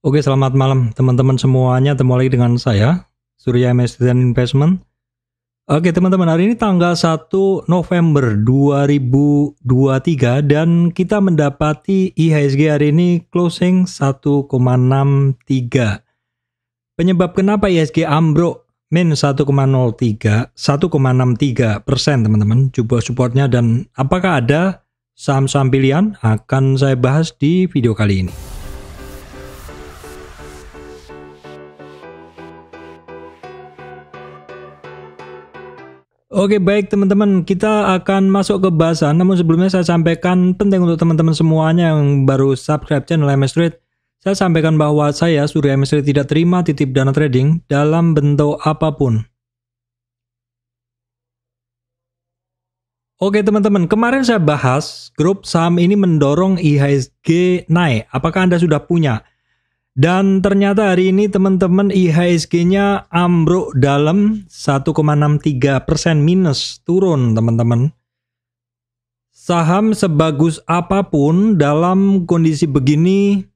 Oke, selamat malam teman-teman semuanya. Ketemu lagi dengan saya, Surya Messenger Investment. Oke teman-teman, hari ini tanggal 1 November 2023 dan kita mendapati IHSG hari ini closing 1,63. Penyebab kenapa IHSG ambruk min 1,63, 1,63% teman-teman, coba supportnya dan apakah ada saham-saham pilihan akan saya bahas di video kali ini. Oke baik teman-teman, kita akan masuk ke bahasan. Namun sebelumnya saya sampaikan penting untuk teman-teman semuanya yang baru subscribe channel MS Trade. Saya sampaikan bahwa saya Surya MS Trade tidak terima titip dana trading dalam bentuk apapun. Oke teman-teman, kemarin saya bahas grup saham ini mendorong IHSG naik. Apakah Anda sudah punya? Dan ternyata hari ini teman-teman IHSG-nya ambruk dalam 1,63% minus, turun teman-teman. Saham sebagus apapun dalam kondisi begini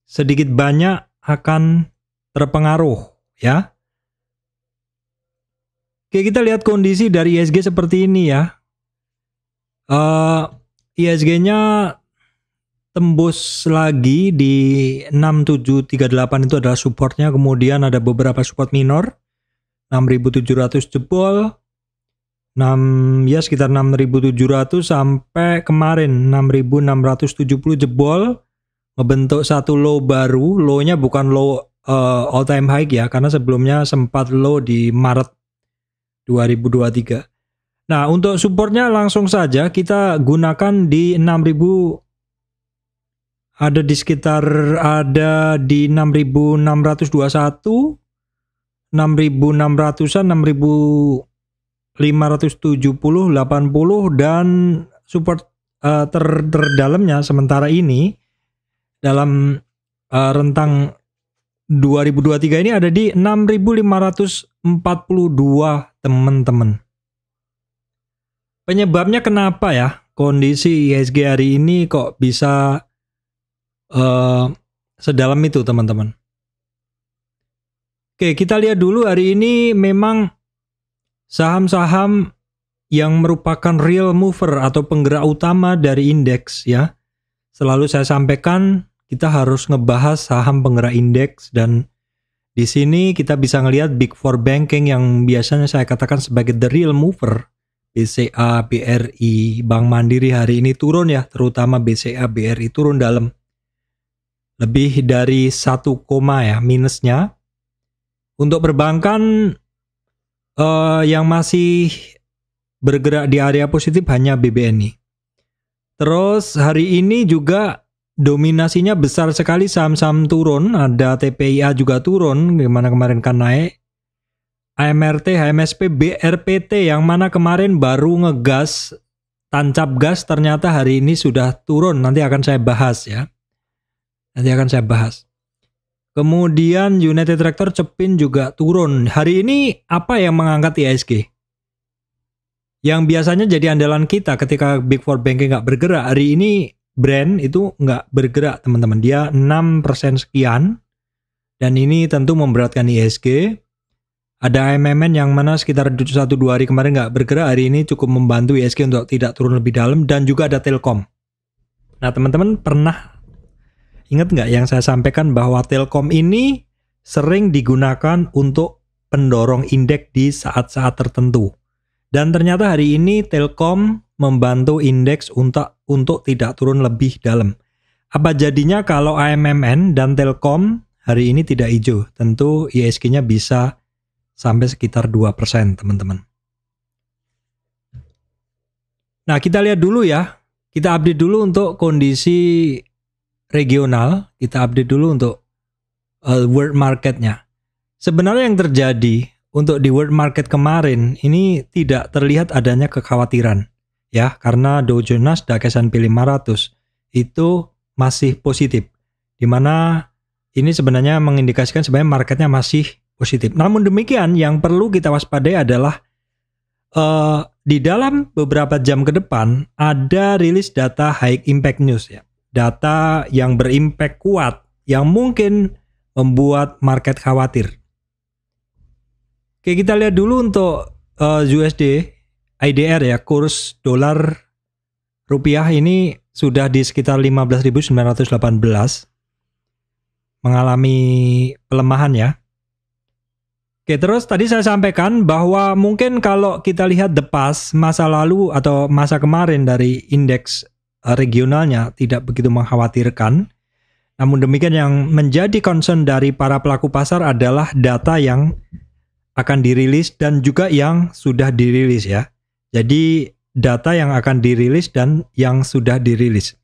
sedikit banyak akan terpengaruh ya. Oke, kita lihat kondisi dari IHSG seperti ini ya. IHSG-nya tembus lagi di 6738 itu adalah supportnya, kemudian ada beberapa support minor 6700 jebol, sekitar 6700 sampai kemarin 6670 jebol, ngebentuk satu low baru. Low-nya bukan low all time high ya, karena sebelumnya sempat low di Maret 2023. Nah untuk supportnya langsung saja kita gunakan di 6000, ada di 6621, 6600-an, 6570, 80 dan support terdalamnya sementara ini dalam rentang 2023 ini ada di 6542 teman-teman. Penyebabnya kenapa ya kondisi IHSG hari ini kok bisa sedalam itu teman-teman. Oke, kita lihat dulu hari ini memang saham-saham yang merupakan real mover atau penggerak utama dari indeks ya. Selalu saya sampaikan kita harus ngebahas saham penggerak indeks, dan di sini kita bisa ngelihat Big Four Banking yang biasanya saya katakan sebagai the real mover. BCA, BRI, Bank Mandiri hari ini turun ya, terutama BCA, BRI turun dalam lebih dari 1, ya minusnya. Untuk perbankan yang masih bergerak di area positif hanya BBNI. Terus hari ini juga dominasinya besar sekali saham-saham turun, ada TPIA juga turun, gimana kemarin kan naik. AMRT, HMSP, BRPT yang mana kemarin baru ngegas, tancap gas, ternyata hari ini sudah turun, nanti akan saya bahas ya. Kemudian United Tractor, Cepin juga turun. Hari ini apa yang mengangkat IHSG? Yang biasanya jadi andalan kita ketika Big Four Banking nggak bergerak, hari ini brand itu nggak bergerak teman-teman. Dia 6% sekian. Dan ini tentu memberatkan IHSG. Ada AMMN yang mana sekitar 1-2 hari kemarin nggak bergerak, hari ini cukup membantu IHSG untuk tidak turun lebih dalam. Dan juga ada Telkom. Nah teman-teman pernah ingat nggak yang saya sampaikan bahwa Telkom ini sering digunakan untuk pendorong indeks di saat-saat tertentu. Dan ternyata hari ini Telkom membantu indeks untuk tidak turun lebih dalam. Apa jadinya kalau AMMN dan Telkom hari ini tidak hijau? Tentu IHSG-nya bisa sampai sekitar 2% teman-teman. Nah kita lihat dulu ya. Kita update dulu untuk kondisi regional, kita update dulu untuk world marketnya. Sebenarnya yang terjadi untuk di world market kemarin ini tidak terlihat adanya kekhawatiran ya, karena Dow Jones, Nasdaq, S&P 500 itu masih positif, dimana ini sebenarnya mengindikasikan sebenarnya marketnya masih positif. Namun demikian yang perlu kita waspadai adalah di dalam beberapa jam ke depan ada rilis data high impact news ya. Data yang berimpact kuat, yang mungkin membuat market khawatir. Oke, kita lihat dulu untuk USD IDR ya, kurs dolar rupiah ini sudah di sekitar 15.918, mengalami pelemahan ya. Oke, terus tadi saya sampaikan bahwa mungkin kalau kita lihat the past, masa lalu atau masa kemarin dari indeks regionalnya tidak begitu mengkhawatirkan. Namun demikian yang menjadi concern dari para pelaku pasar adalah data yang akan dirilis dan juga yang sudah dirilis ya. Jadi data yang akan dirilis dan yang sudah dirilis.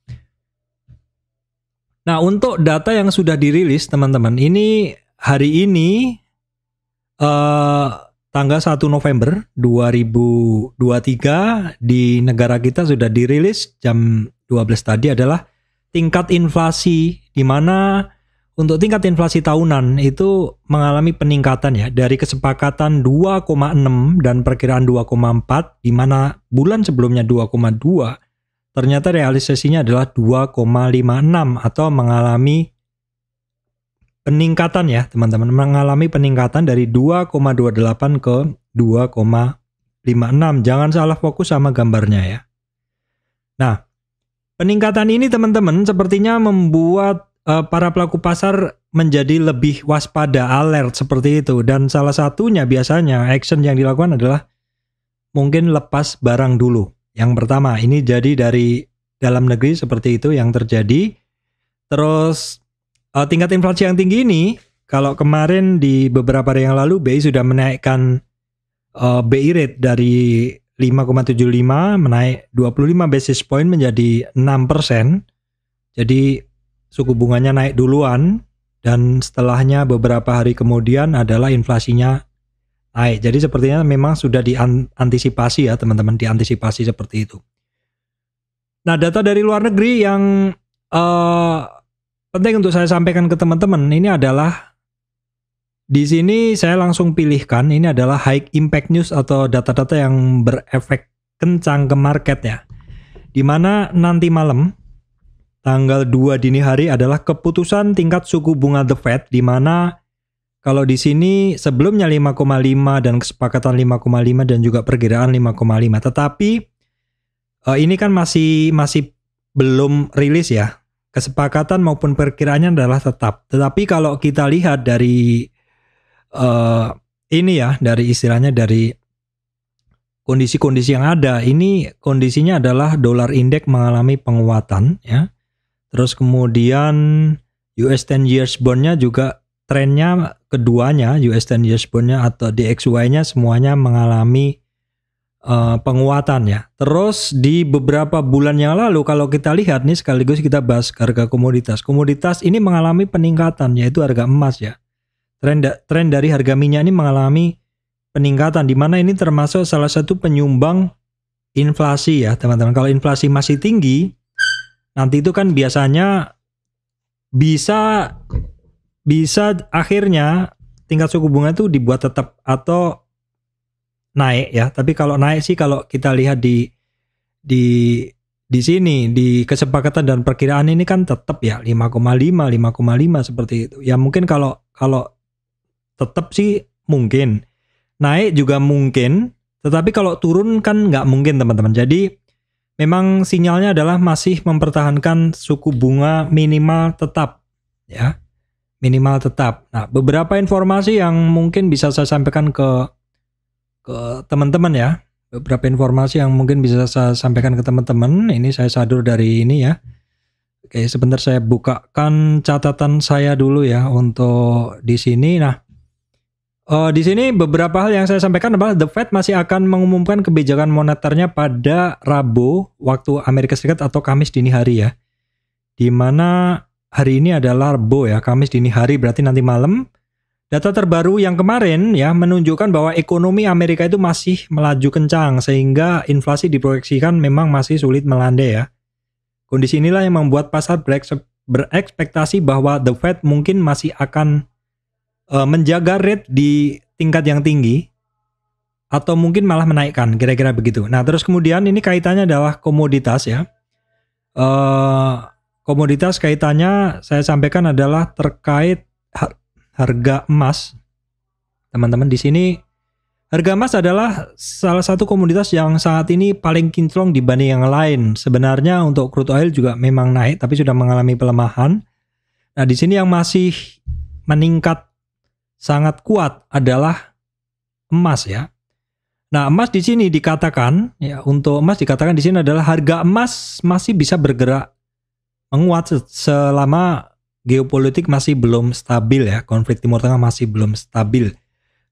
Nah, untuk data yang sudah dirilis teman-teman, ini hari ini tanggal 1 November 2023 di negara kita sudah dirilis jam 12 tadi adalah tingkat inflasi, di mana untuk tingkat inflasi tahunan itu mengalami peningkatan ya dari kesepakatan 2,6 dan perkiraan 2,4, di mana bulan sebelumnya 2,2, ternyata realisasinya adalah 2,56 atau mengalami peningkatan ya teman-teman, mengalami peningkatan dari 2,28 ke 2,56. Jangan salah fokus sama gambarnya ya. Nah, peningkatan ini teman-teman sepertinya membuat para pelaku pasar menjadi lebih waspada, alert seperti itu. Dan salah satunya biasanya action yang dilakukan adalah mungkin lepas barang dulu. Yang pertama, ini jadi dari dalam negeri seperti itu yang terjadi. Terus tingkat inflasi yang tinggi ini, kalau kemarin di beberapa hari yang lalu BI sudah menaikkan BI rate dari 5,75 menaik 25 basis point menjadi 6%. Jadi suku bunganya naik duluan dan setelahnya beberapa hari kemudian adalah inflasinya naik. Jadi sepertinya memang sudah diantisipasi ya teman-teman, diantisipasi seperti itu. Nah, data dari luar negeri yang penting untuk saya sampaikan ke teman-teman ini adalah di sini saya langsung pilihkan ini adalah high impact news atau data-data yang berefek kencang ke market ya. Di mana nanti malam tanggal 2 dini hari adalah keputusan tingkat suku bunga The Fed, di mana kalau di sini sebelumnya 5,5 dan kesepakatan 5,5 dan juga perkiraan 5,5. Tetapi ini kan masih belum rilis ya. Kesepakatan maupun perkiraannya adalah tetap. Tetapi kalau kita lihat dari ini ya, dari istilahnya dari kondisi-kondisi yang ada, ini kondisinya adalah dolar indeks mengalami penguatan ya. Terus kemudian US 10 years bond-nya juga trennya keduanya, US 10 years bond-nya atau DXY-nya semuanya mengalami penguatan ya. Terus di beberapa bulan yang lalu kalau kita lihat nih, sekaligus kita bahas harga komoditas. Komoditas ini mengalami peningkatan, yaitu harga emas ya. Tren dari harga minyak ini mengalami peningkatan, di mana ini termasuk salah satu penyumbang inflasi ya teman-teman. Kalau inflasi masih tinggi, nanti itu kan biasanya bisa akhirnya tingkat suku bunga itu dibuat tetap atau naik ya. Tapi kalau naik sih kalau kita lihat di sini di kesepakatan dan perkiraan ini kan tetap ya 5,5 seperti itu. Ya mungkin kalau tetap sih mungkin, naik juga mungkin, tetapi kalau turun kan nggak mungkin teman-teman. Jadi memang sinyalnya adalah masih mempertahankan suku bunga minimal tetap ya, minimal tetap. Nah, beberapa informasi yang mungkin bisa saya sampaikan ke teman-teman ya, beberapa informasi yang mungkin bisa saya sampaikan ke teman-teman. Ini saya sadur dari ini ya. Oke, sebentar saya bukakan catatan saya dulu ya untuk di sini. Nah, di sini beberapa hal yang saya sampaikan adalah The Fed masih akan mengumumkan kebijakan moneternya pada Rabu waktu Amerika Serikat atau Kamis dini hari ya. Di mana hari ini adalah Rabu ya, Kamis dini hari berarti nanti malam. Data terbaru yang kemarin ya menunjukkan bahwa ekonomi Amerika itu masih melaju kencang sehingga inflasi diproyeksikan memang masih sulit melandai ya. Kondisi inilah yang membuat pasar berekspektasi bahwa The Fed mungkin masih akan menjaga rate di tingkat yang tinggi atau mungkin malah menaikkan, kira-kira begitu. Nah, terus kemudian ini kaitannya adalah komoditas ya. Komoditas kaitannya saya sampaikan adalah terkait harga emas. Teman-teman, di sini harga emas adalah salah satu komoditas yang saat ini paling kinclong dibanding yang lain. Sebenarnya untuk crude oil juga memang naik, tapi sudah mengalami pelemahan. Nah, di sini yang masih meningkat sangat kuat adalah emas ya. Nah, emas di sini dikatakan ya, untuk emas dikatakan di sini adalah harga emas masih bisa bergerak menguat selama geopolitik masih belum stabil ya, konflik Timur Tengah masih belum stabil.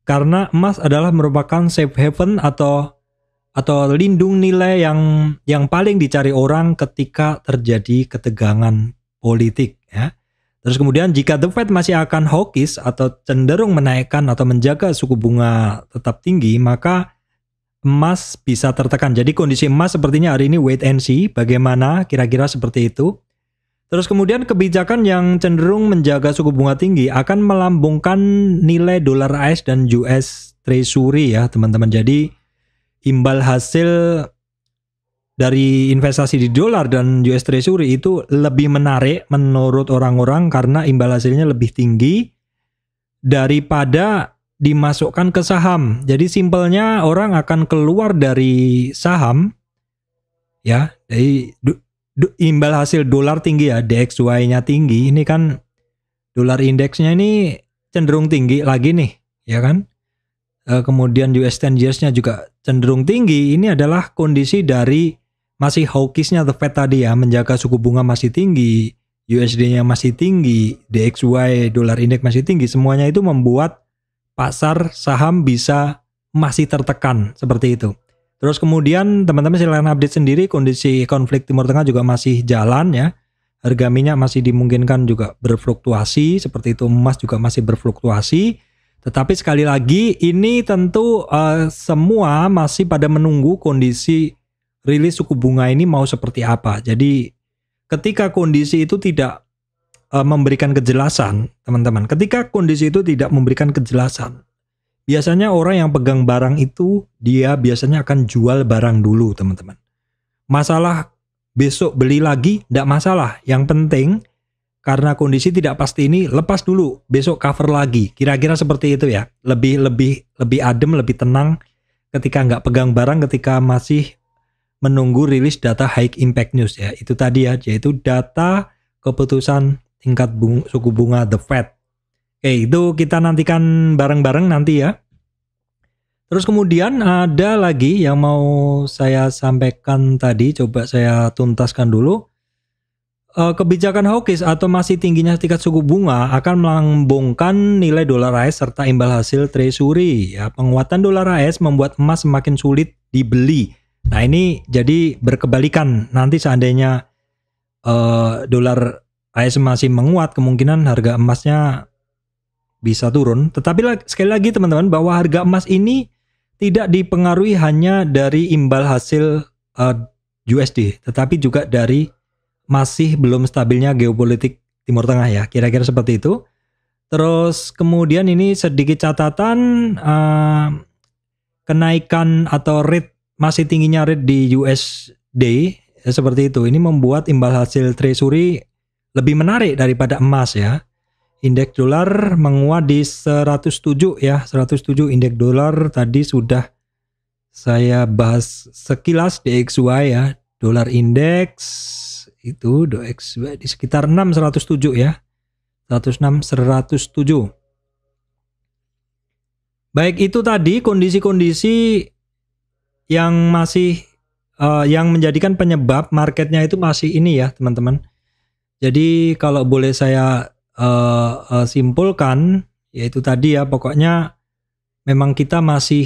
Karena emas adalah merupakan safe haven atau lindung nilai yang paling dicari orang ketika terjadi ketegangan politik ya. Terus kemudian jika The Fed masih akan hawkish atau cenderung menaikkan atau menjaga suku bunga tetap tinggi, maka emas bisa tertekan. Jadi kondisi emas sepertinya hari ini wait and see, bagaimana kira-kira seperti itu. Terus kemudian kebijakan yang cenderung menjaga suku bunga tinggi akan melambungkan nilai dolar AS dan US Treasury ya teman-teman. Jadi imbal hasil dari investasi di dolar dan US Treasury itu lebih menarik menurut orang-orang karena imbal hasilnya lebih tinggi daripada dimasukkan ke saham. Jadi simpelnya orang akan keluar dari saham ya, dari imbal hasil dolar tinggi ya, DXY-nya tinggi. Ini kan dolar indeksnya ini cenderung tinggi lagi nih, ya kan? Kemudian US 10 years-nya juga cenderung tinggi. Ini adalah kondisi dari masih hawkish-nya The Fed tadi ya, menjaga suku bunga masih tinggi, USD-nya masih tinggi, DXY dolar indeks masih tinggi. Semuanya itu membuat pasar saham bisa masih tertekan seperti itu. Terus kemudian teman-teman silahkan update sendiri, kondisi konflik Timur Tengah juga masih jalan ya. Harga minyak masih dimungkinkan juga berfluktuasi, seperti itu emas juga masih berfluktuasi. Tetapi sekali lagi ini tentu semua masih pada menunggu kondisi rilis suku bunga ini mau seperti apa. Jadi ketika kondisi itu tidak memberikan kejelasan, teman-teman. Ketika kondisi itu tidak memberikan kejelasan, biasanya orang yang pegang barang itu, dia biasanya akan jual barang dulu, teman-teman. Masalah besok beli lagi, tidak masalah. Yang penting, karena kondisi tidak pasti ini, lepas dulu, besok cover lagi. Kira-kira seperti itu ya. Lebih adem, lebih tenang ketika nggak pegang barang, ketika masih menunggu rilis data high impact news ya. Itu tadi ya, yaitu data keputusan tingkat suku bunga The Fed. Oke, itu kita nantikan bareng-bareng nanti ya. Terus kemudian ada lagi yang mau saya sampaikan tadi, coba saya tuntaskan dulu. Kebijakan hawkish atau masih tingginya tingkat suku bunga akan melambungkan nilai dolar AS serta imbal hasil treasury. Ya, penguatan dolar AS membuat emas semakin sulit dibeli. Nah, ini jadi berkebalikan. Nanti seandainya dolar AS masih menguat, kemungkinan harga emasnya bisa turun. Tetapi sekali lagi teman-teman, bahwa harga emas ini tidak dipengaruhi hanya dari imbal hasil USD, tetapi juga dari masih belum stabilnya geopolitik Timur Tengah ya, kira-kira seperti itu. Terus kemudian ini sedikit catatan, kenaikan atau rate, masih tingginya rate di USD ya, seperti itu. Ini membuat imbal hasil treasury lebih menarik daripada emas ya. Indeks dolar menguat di 107 ya, 107 indeks dolar tadi sudah saya bahas sekilas DXY ya. Dolar indeks itu DXY di sekitar 107 ya. 106 107. Baik, itu tadi kondisi-kondisi yang masih yang menjadikan penyebab marketnya itu masih ini ya, teman-teman. Jadi kalau boleh saya simpulkan, yaitu tadi ya, pokoknya memang kita masih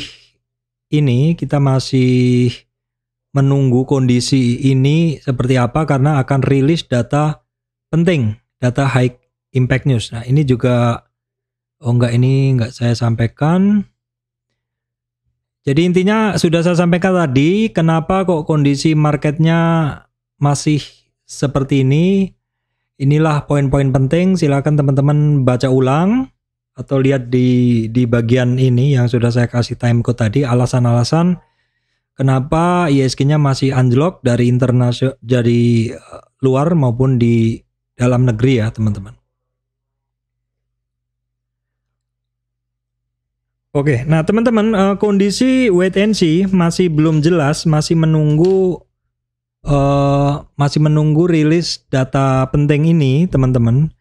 menunggu kondisi ini seperti apa, karena akan rilis data penting, data high impact news. Nah, ini juga ini enggak saya sampaikan. Jadi intinya sudah saya sampaikan tadi, kenapa kok kondisi marketnya masih seperti ini. Inilah poin-poin penting, silakan teman-teman baca ulang atau lihat di bagian ini yang sudah saya kasih timecode tadi, alasan-alasan kenapa ISG-nya masih anjlok dari internasional, dari luar maupun di dalam negeri ya, teman-teman. Oke, nah teman-teman, kondisi wait and see masih belum jelas, masih menunggu rilis data penting ini, teman-teman.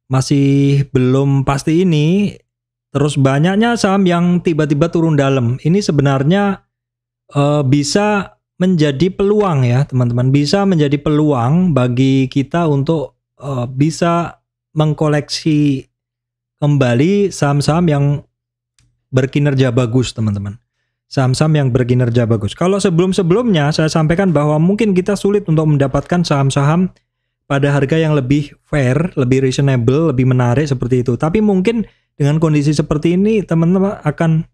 Masih belum pasti ini. Terus banyaknya saham yang tiba-tiba turun dalam. Ini sebenarnya bisa menjadi peluang ya, teman-teman. Bisa menjadi peluang bagi kita untuk bisa mengkoleksi kembali saham-saham yang berkinerja bagus, teman-teman. Saham-saham yang berkinerja bagus. Kalau sebelum-sebelumnya saya sampaikan bahwa mungkin kita sulit untuk mendapatkan saham-saham pada harga yang lebih fair, lebih reasonable, lebih menarik seperti itu. Tapi mungkin dengan kondisi seperti ini teman-teman akan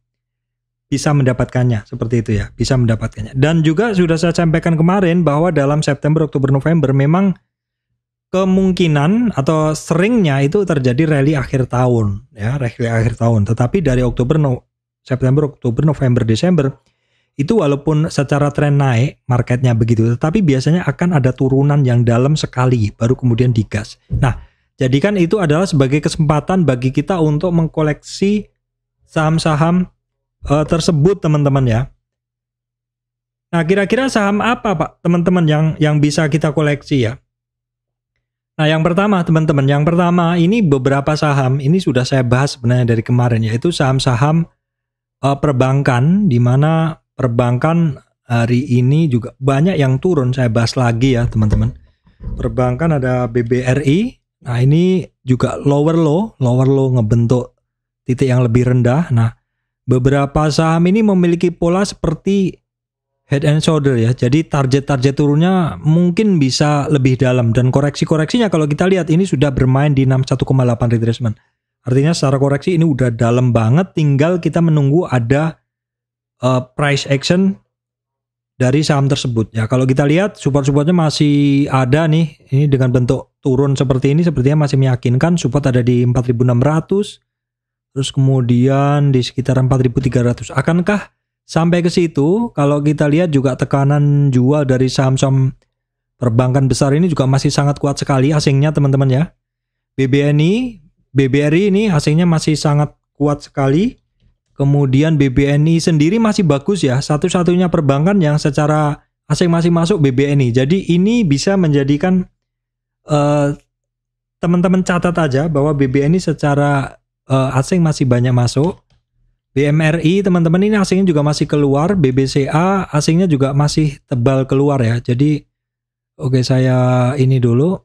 bisa mendapatkannya seperti itu ya, bisa mendapatkannya. Dan juga sudah saya sampaikan kemarin bahwa dalam September, Oktober, November memang kemungkinan atau seringnya itu terjadi rally akhir tahun ya, rally akhir tahun. Tetapi dari September, Oktober, November, Desember itu walaupun secara tren naik marketnya begitu, tetapi biasanya akan ada turunan yang dalam sekali baru kemudian digas. Nah, jadikan itu adalah sebagai kesempatan bagi kita untuk mengkoleksi saham-saham tersebut, teman-teman ya. Nah, kira-kira saham apa Pak teman-teman yang bisa kita koleksi ya? Nah, yang pertama teman-teman, ini beberapa saham ini sudah saya bahas sebenarnya dari kemarin, yaitu saham-saham perbankan, di mana perbankan hari ini juga banyak yang turun. Saya bahas lagi ya teman-teman. Perbankan ada BBRI. Nah, ini juga lower low ngebentuk titik yang lebih rendah. Nah, beberapa saham ini memiliki pola seperti head and shoulder ya. Jadi target-target turunnya mungkin bisa lebih dalam, dan koreksi-koreksinya kalau kita lihat ini sudah bermain di 61,8 retracement. Artinya secara koreksi ini udah dalam banget, tinggal kita menunggu ada price action dari saham tersebut. Ya, kalau kita lihat support-supportnya masih ada nih. Ini dengan bentuk turun seperti ini sepertinya masih meyakinkan. Support ada di 4.600. Terus kemudian di sekitar 4.300. Akankah sampai ke situ? Kalau kita lihat juga tekanan jual dari saham-saham perbankan besar ini juga masih sangat kuat sekali asingnya, teman-teman ya. BBRI ini asingnya masih sangat kuat sekali. Kemudian BBNI sendiri masih bagus ya. Satu-satunya perbankan yang secara asing masih masuk BBNI. Jadi ini bisa menjadikan teman-teman catat aja bahwa BBNI secara asing masih banyak masuk. BMRI teman-teman ini asingnya juga masih keluar. BBCA asingnya juga masih tebal keluar ya. Jadi oke, saya ini dulu.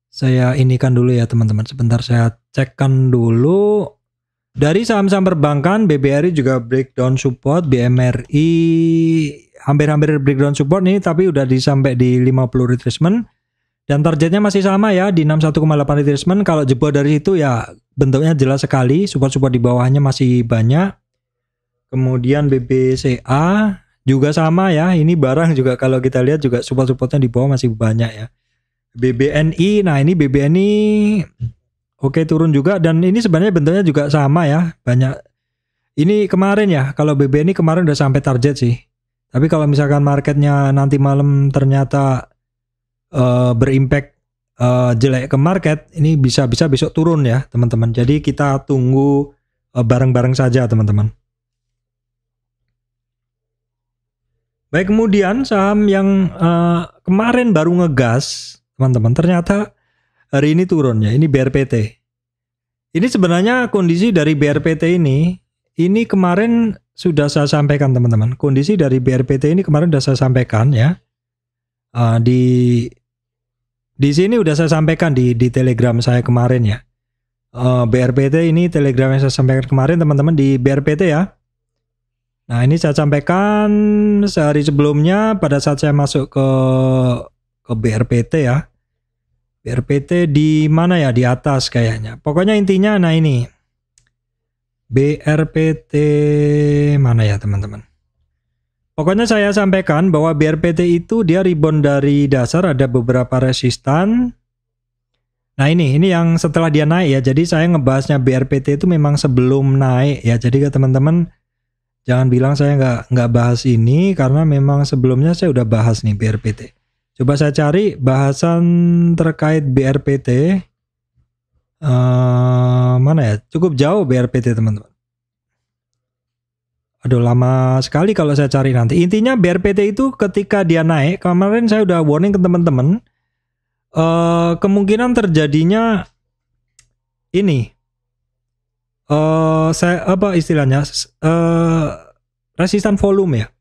Saya inikan dulu ya teman-teman. Sebentar saya cekkan dulu. Dari saham-saham perbankan, BBRI juga breakdown support, BMRI hampir-hampir breakdown support nih, tapi udah sampai di 50 retracement. Dan targetnya masih sama ya, di 61,8 retracement. Kalau jebol dari itu ya bentuknya jelas sekali, support-support di bawahnya masih banyak. Kemudian BBCA juga sama ya, ini barang juga kalau kita lihat juga support-supportnya di bawah masih banyak ya. BBNI, nah ini BBNI oke turun juga, dan ini sebenarnya bentuknya juga sama ya, banyak. Ini kemarin ya, kalau BBNI kemarin udah sampai target sih. Tapi kalau misalkan marketnya nanti malam ternyata berimpact jelek ke market, ini bisa besok turun ya teman-teman. Jadi kita tunggu bareng-bareng saja teman-teman. Baik, kemudian saham yang kemarin baru ngegas teman-teman, ternyata hari ini turun ya. Ini BRPT. Ini sebenarnya kondisi dari BRPT ini kemarin sudah saya sampaikan teman-teman. Kondisi dari BRPT ini kemarin sudah saya sampaikan ya. Di sini udah saya sampaikan di Telegram saya kemarin ya. BRPT ini Telegram yang saya sampaikan kemarin teman-teman di BRPT ya. Nah, ini saya sampaikan sehari sebelumnya pada saat saya masuk ke BRPT ya. BRPT di mana ya? Di atas kayaknya. Pokoknya intinya nah ini. BRPT mana ya teman-teman? Pokoknya saya sampaikan bahwa BRPT itu dia rebound dari dasar, ada beberapa resistan. Nah ini yang setelah dia naik ya. Jadi saya ngebahasnya BRPT itu memang sebelum naik ya. Jadi teman-teman jangan bilang saya nggak bahas ini, karena memang sebelumnya saya udah bahas nih BRPT. Coba saya cari bahasan terkait BRPT. Mana ya? Cukup jauh BRPT teman-teman. Aduh, lama sekali kalau saya cari nanti. Intinya BRPT itu ketika dia naik, kemarin saya udah warning ke teman-teman, kemungkinan terjadinya ini, saya apa istilahnya, resistan volume ya.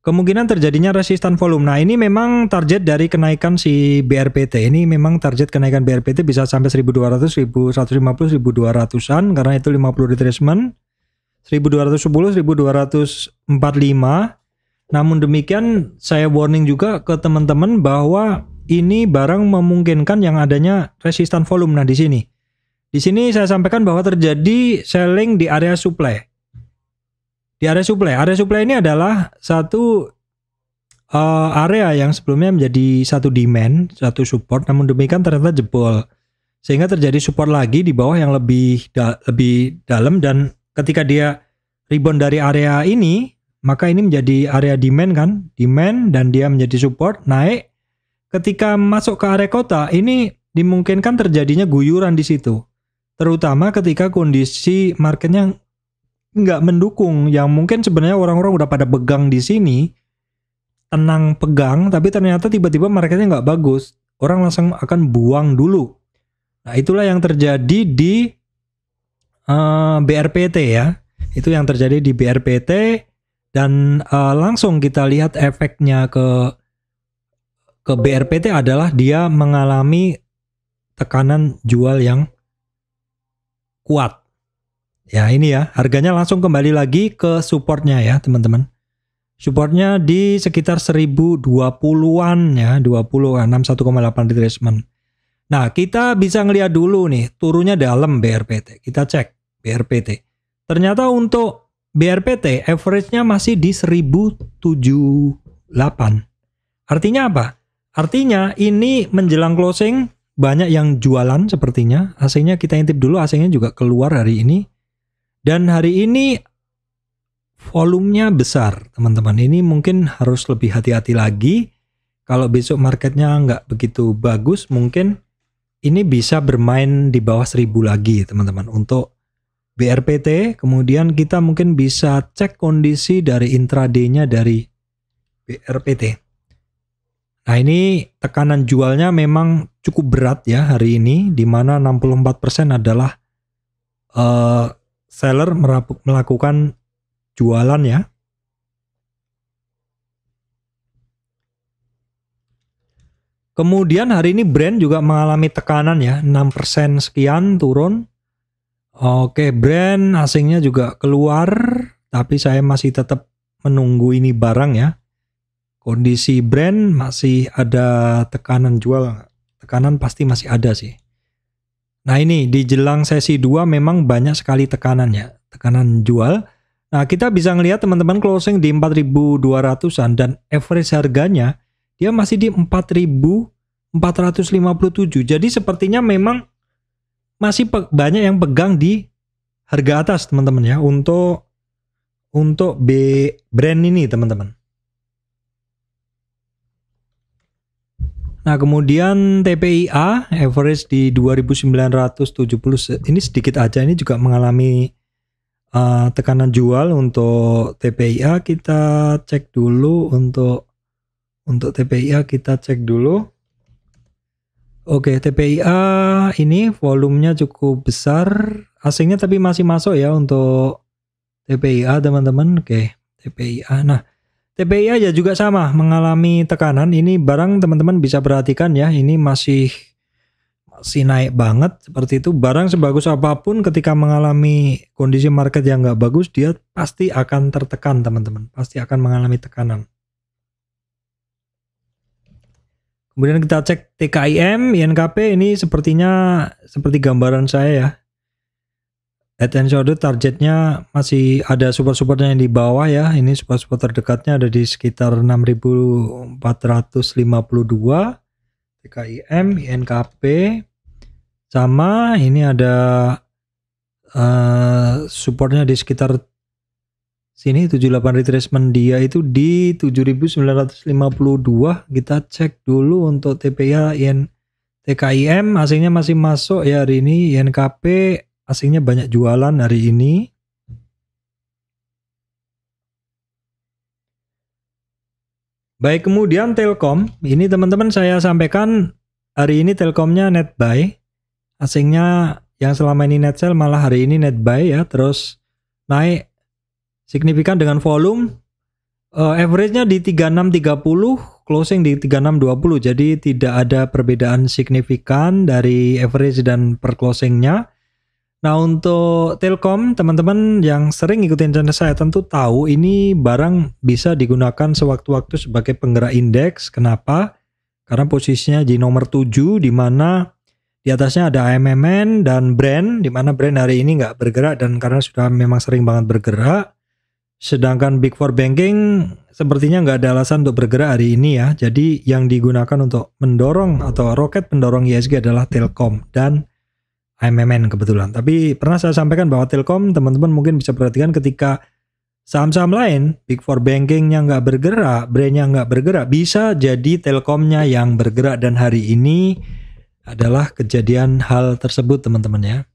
Kemungkinan terjadinya resistan volume. Nah, ini memang target dari kenaikan si BRPT. Ini memang target kenaikan BRPT bisa sampai 1200, 1150, 1200-an karena itu 50 retracement. 1210, 1245. Namun demikian saya warning juga ke teman-teman bahwa ini barang memungkinkan yang adanya resistan volume. Nah, di sini. Di sini saya sampaikan bahwa terjadi selling di area supply. Di area supply ini adalah satu area yang sebelumnya menjadi satu demand, satu support, namun demikian ternyata jebol. Sehingga terjadi support lagi di bawah yang lebih dalam, dan ketika dia rebound dari area ini, maka ini menjadi area demand kan, demand, dan dia menjadi support, naik. Ketika masuk ke area kota, ini dimungkinkan terjadinya guyuran di situ. Terutama ketika kondisi marketnya nggak mendukung, yang mungkin sebenarnya orang-orang udah pada pegang di sini, tenang pegang, tapi ternyata tiba-tiba marketnya nggak bagus, orang langsung akan buang dulu. Nah, itulah yang terjadi di BRPT ya, itu yang terjadi di BRPT, dan langsung kita lihat efeknya ke BRPT adalah dia mengalami tekanan jual yang kuat. Ya, ini ya, harganya langsung kembali lagi ke supportnya ya teman-teman. Supportnya di sekitar 1020-an ya, 20, 61,8 retracement. Nah, kita bisa ngelihat dulu nih, turunnya dalam BRPT. Kita cek BRPT. Ternyata untuk BRPT, average-nya masih di 1078. Artinya apa? Artinya ini menjelang closing, banyak yang jualan sepertinya. AC-nya kita intip dulu, AC-nya juga keluar hari ini. Dan hari ini volumenya besar, teman-teman. Ini mungkin harus lebih hati-hati lagi. Kalau besok marketnya nggak begitu bagus, mungkin ini bisa bermain di bawah 1000 lagi, teman-teman. Untuk BRPT, kemudian kita mungkin bisa cek kondisi dari intraday-nya dari BRPT. Nah, ini tekanan jualnya memang cukup berat ya hari ini, di mana 64% adalah seller melakukan jualan ya. Kemudian hari ini Brent juga mengalami tekanan ya, 6% sekian turun. Oke, Brent asingnya juga keluar, tapi saya masih tetap menunggu ini barang ya. Kondisi Brent masih ada tekanan jual, tekanan pasti masih ada sih. Nah, ini di jelang sesi 2 memang banyak sekali tekanannya, tekanan jual. Nah, kita bisa ngelihat teman-teman closing di 4.200-an dan average harganya dia masih di 4.457. Jadi sepertinya memang masih banyak yang pegang di harga atas, teman-teman ya, untuk brand ini, teman-teman. Nah, kemudian TPIA average di 2.970, ini sedikit aja, ini juga mengalami tekanan jual. Untuk TPIA kita cek dulu, untuk TPIA kita cek dulu. Oke, TPIA ini volumenya cukup besar, asingnya tapi masih masuk ya untuk TPIA, teman-teman. Oke, TPIA. Nah, TPIA ya juga sama mengalami tekanan. Ini barang teman-teman bisa perhatikan ya, ini masih naik banget seperti itu. Barang sebagus apapun ketika mengalami kondisi market yang nggak bagus, dia pasti akan tertekan, teman-teman. Pasti akan mengalami tekanan. Kemudian kita cek TKIM, INKP, ini sepertinya seperti gambaran saya ya. Head and shoulder targetnya masih ada support-supportnya yang di bawah ya. Ini support-support terdekatnya ada di sekitar 6.452. TKIM, INKP sama, ini ada supportnya di sekitar sini 78 retracement, dia itu di 7.952. Kita cek dulu untuk TPIA, TKIM asingnya masih masuk ya hari ini. INKP asingnya banyak jualan hari ini. Baik, kemudian Telkom, ini teman-teman saya sampaikan hari ini Telkomnya net buy, asingnya yang selama ini net sell malah hari ini net buy ya, terus naik signifikan dengan volume, average-nya di 3630, closing di 3620, jadi tidak ada perbedaan signifikan dari average dan per closingnya. Nah, untuk Telkom, teman-teman yang sering ikutin channel saya tentu tahu ini barang bisa digunakan sewaktu-waktu sebagai penggerak indeks. Kenapa? Karena posisinya di nomor 7, di mana di atasnya ada AMMN dan brand, di mana brand hari ini nggak bergerak dan karena sudah memang sering banget bergerak. Sedangkan Big Four Banking sepertinya nggak ada alasan untuk bergerak hari ini ya. Jadi yang digunakan untuk mendorong atau roket pendorong ISG adalah Telkom dan AMMN kebetulan. Tapi pernah saya sampaikan bahwa Telkom, teman-teman mungkin bisa perhatikan ketika saham-saham lain, Big Four Bankingnya nggak bergerak, brandnya nggak bergerak, bisa jadi Telkomnya yang bergerak dan hari ini adalah kejadian hal tersebut teman-teman ya.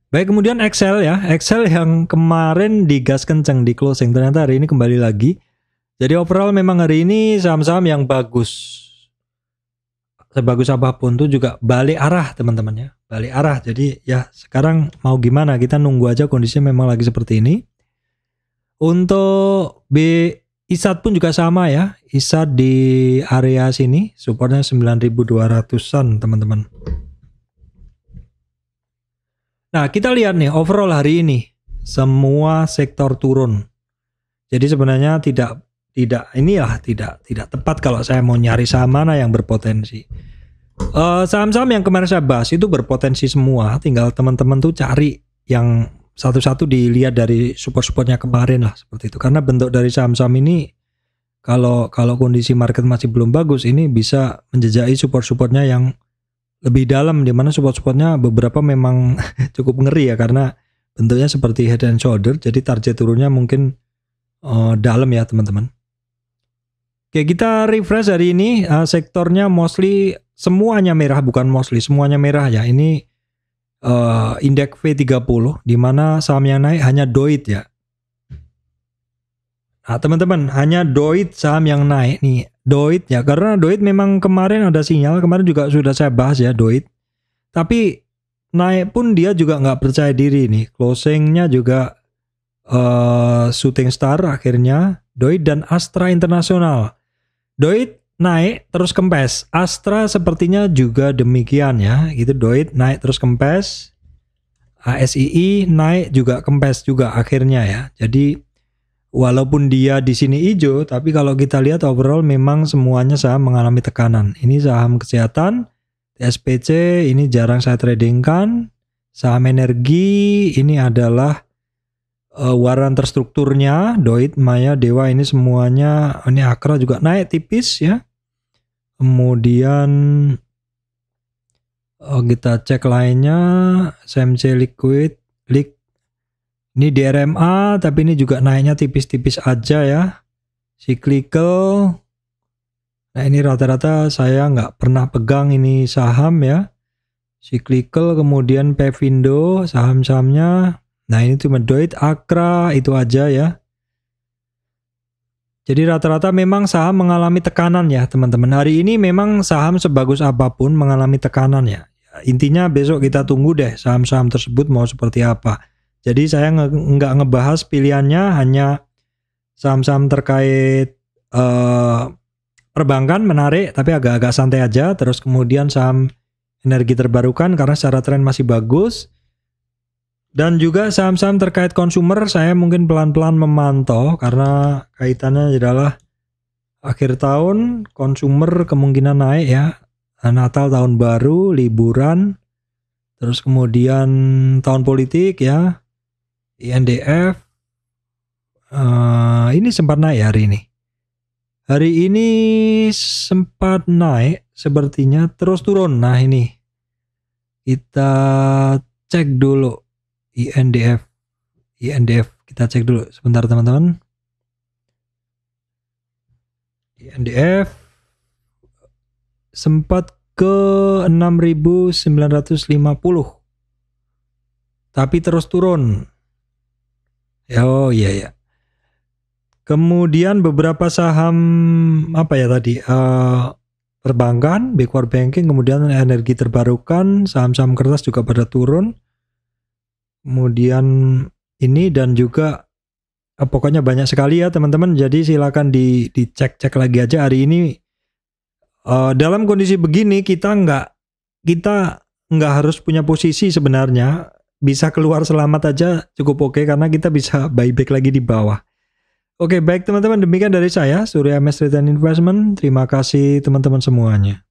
Baik, kemudian Excel ya, Excel yang kemarin digas kenceng di closing, ternyata hari ini kembali lagi. Jadi overall memang hari ini saham-saham yang bagus. Sebagus apapun tuh juga balik arah teman-teman ya, balik arah. Jadi ya sekarang mau gimana, kita nunggu aja, kondisinya memang lagi seperti ini. Untuk ISAT pun juga sama ya, ISAT di area sini supportnya 9.200-an teman-teman. Nah, kita lihat nih overall hari ini semua sektor turun. Jadi sebenarnya tidak tepat kalau saya mau nyari saham mana yang berpotensi. Saham-saham yang kemarin saya bahas itu berpotensi semua, tinggal teman-teman tuh cari yang satu-satu dilihat dari support-supportnya kemarin lah seperti itu. Karena bentuk dari saham-saham ini kalau kondisi market masih belum bagus, ini bisa menjejaki support-supportnya yang lebih dalam, di mana support-supportnya beberapa memang cukup ngeri ya, karena bentuknya seperti head and shoulder, jadi target turunnya mungkin dalam ya teman-teman. Oke, kita refresh hari ini, sektornya mostly semuanya merah, bukan mostly, semuanya merah ya. Ini indeks V30, di mana saham yang naik hanya DOIT ya. Nah teman-teman, hanya DOIT saham yang naik nih, DOIT ya, karena DOIT memang kemarin ada sinyal, kemarin juga sudah saya bahas ya DOIT. Tapi naik pun dia juga nggak percaya diri nih, closingnya juga shooting star akhirnya, DOIT dan Astra Internasional. DOIT naik terus kempes, Astra sepertinya juga demikian ya, gitu. DOIT naik terus kempes, ASII naik juga kempes juga akhirnya ya. Jadi walaupun dia di sini hijau, tapi kalau kita lihat overall memang semuanya saham mengalami tekanan. Ini saham kesehatan, TSPC ini jarang saya tradingkan, saham energi ini adalah waran terstrukturnya, DOIT, Maya, Dewa ini semuanya, ini Akra juga naik tipis ya. Kemudian kita cek lainnya, SMC Liquid, ini DRMA, tapi ini juga naiknya tipis-tipis aja ya. Cyclical, nah ini rata-rata saya nggak pernah pegang ini saham ya. Cyclical, kemudian Pevindo, saham-sahamnya. Nah ini cuma DOIT, Akra, itu aja ya. Jadi rata-rata memang saham mengalami tekanan ya teman-teman. Hari ini memang saham sebagus apapun mengalami tekanan ya. Intinya besok kita tunggu deh saham-saham tersebut mau seperti apa. Jadi saya nggak ngebahas pilihannya, hanya saham-saham terkait perbankan menarik tapi agak-agak santai aja. Terus kemudian saham energi terbarukan karena secara tren masih bagus. Dan juga saham-saham terkait konsumer saya mungkin pelan-pelan memantau karena kaitannya adalah akhir tahun, konsumer kemungkinan naik ya. Natal, tahun baru, liburan, terus kemudian tahun politik ya. INDF ini sempat naik hari ini. Hari ini sempat naik sepertinya, terus turun. Nah ini kita cek dulu INDF kita cek dulu sebentar teman-teman. INDF sempat ke 6.950 tapi terus turun. Oh iya ya. Kemudian beberapa saham apa ya tadi? Perbankan, big four banking, kemudian energi terbarukan, saham-saham kertas juga pada turun. Kemudian ini dan juga pokoknya banyak sekali ya teman-teman. Jadi silakan dicek-cek lagi aja hari ini. Dalam kondisi begini kita nggak harus punya posisi sebenarnya. Bisa keluar selamat aja cukup oke karena kita bisa buyback lagi di bawah. Oke, baik teman-teman, demikian dari saya, Surya MS Trade and Investment. Terima kasih teman-teman semuanya.